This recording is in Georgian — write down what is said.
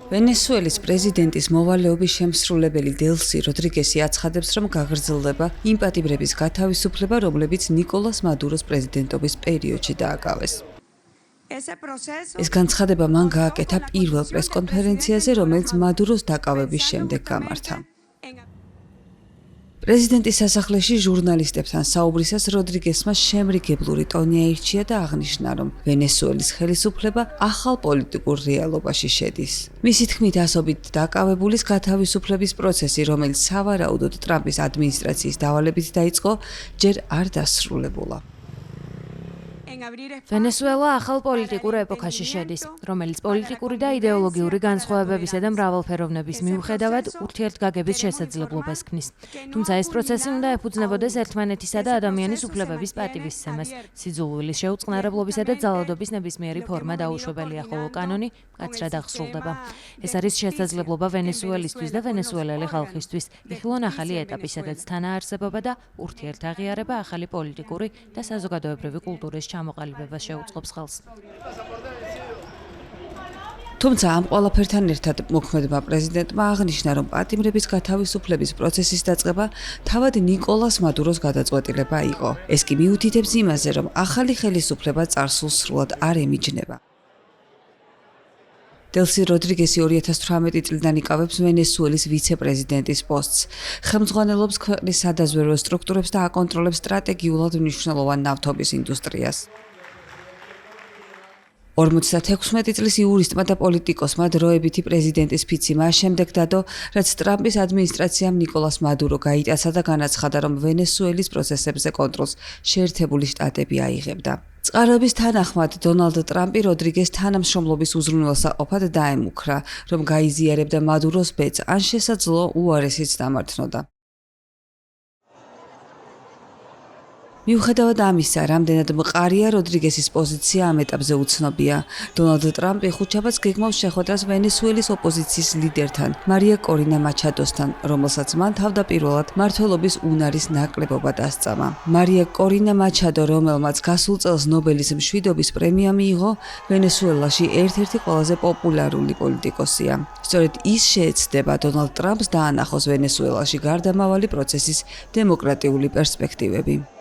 ვენესუელის პრეზიდენტის მოვალეობის შემსრულებელი დელსი როდრიგესი აცხადებს, რომ გაგრძელდება იმ პატიმრების გათავისუფლება, რომლებიც ნიკოლას მადუროს პრეზიდენტობის პერიოდში დააკავეს. ეს განცხადება მან გააკეთა პირველ პრესკონფერენციაზე, რომელიც მადუროს დაკავების შემდეგ გამართა. პრეზიდენტის სასახლეში ჟურნალისტებთან საუბრისას როდრიგესმა შემრიგებლური ტონი აირჩია და აღნიშნა, რომ ვენესუელის ხელისუფლება ახალ პოლიტიკურ რეალობაში შედის. მისი თქმით, ასობით დაკავებულის გათავისუფლების პროცესი, რომელიც სავარაუდოდ ტრამპის ადმინისტრაციის დავალებით დაიწყო, ჯერ არ დასრულებულა. ვენესუელა ახალ პოლიტიკურ ეპოქაში შედის, რომელიც პოლიტიკური და იდეოლოგიური განსხვავებებისა და მრავალფეროვნების მიუხედავად ურთიერთგაგების შესაძლებლობას ქმნის. თუმცა ეს პროცესი უნდა ეფუძნებოდეს ერთმანეთისა და ადამიანის უფლებების პატივისცემას, სიძულვილის შეუწყნარებლობისა და ძალადობის ნებისმიერი ფორმა დაუშვებელია, ხოლო კანონი მკაცრად აღსრულდება. ეს არის შესაძლებლობა ვენესუელისთვის და ვენესუელელი ხალხისთვის, იხილონ ახალი ეტაპი, სადაც თანაარსებობა და ურთიერთაღიარება ახალი პოლიტიკური და საზოგადოებრივი კულტურის ჩამოყალიბებას შეუწყობს ხელს. თუმცა ამ ყველაფერთან ერთად მოქმედმა პრეზიდენტმა აღნიშნა, რომ პატიმრების გათავისუფლების პროცესის დაწყება თავად ნიკოლას მადუროს გადაწყვეტილება იყო. ეს კი მიუთითებს იმაზე, რომ ახალი ხელისუფლება წარსულს სრულად არ ემიჯნება. დელსი როდრიგესი 2018 წლიდან იკავებს ვენესუელის ვიცე-პრეზიდენტის პოსტს. ხელმძღვანელობს ქვეყნის სადაზვერვო სტრუქტურებს და აკონტროლებს სტრატეგიულად მნიშვნელოვან ნავთობის ინდუსტრიას. 56 წლის იურისტმა და პოლიტიკოსმა დროებითი პრეზიდენტის ფიცი მას შემდეგ დადო, რაც ტრამპის ადმინისტრაციამ ნიკოლას მადურო გაიტაცა და განაცხადა, რომ ვენესუელის პროცესებზე კონტროლს შეერთებული შტატები აიღებდა. წყაროების თანახმად, დონალდ ტრამპი როდრიგეს თანამშრომლობის უზრუნველსაყოფად დაემუქრა, რომ გაიზიარებდა მადუროს ბედს, ან შესაძლო უარესიც დამართნოდა. მიუხედავად ამისა, რამდენად მყარია როდრიგესის პოზიცია ამ ეტაპზე უცნობია. დონალდ ტრამპი ხუთშაბათს გეგმავს შეხვედრას ვენესუელის ოპოზიციის ლიდერთან, მარია კორინა მაჩადოსთან, რომელსაც მან თავდაპირველად მმართველობის უნარის ნაკლებობა დასწამა. მარია კორინა მაჩადო, რომელმაც გასულ წელს ნობელის მშვიდობის პრემია მიიღო, ვენესუელაში ერთ-ერთი ყველაზე პოპულარული პოლიტიკოსია. სწორედ ის შეეცდება დონალდ ტრამპს დაანახოს ვენესუელაში გარდამავალი პროცესის დემოკრატიული პერსპექტივები.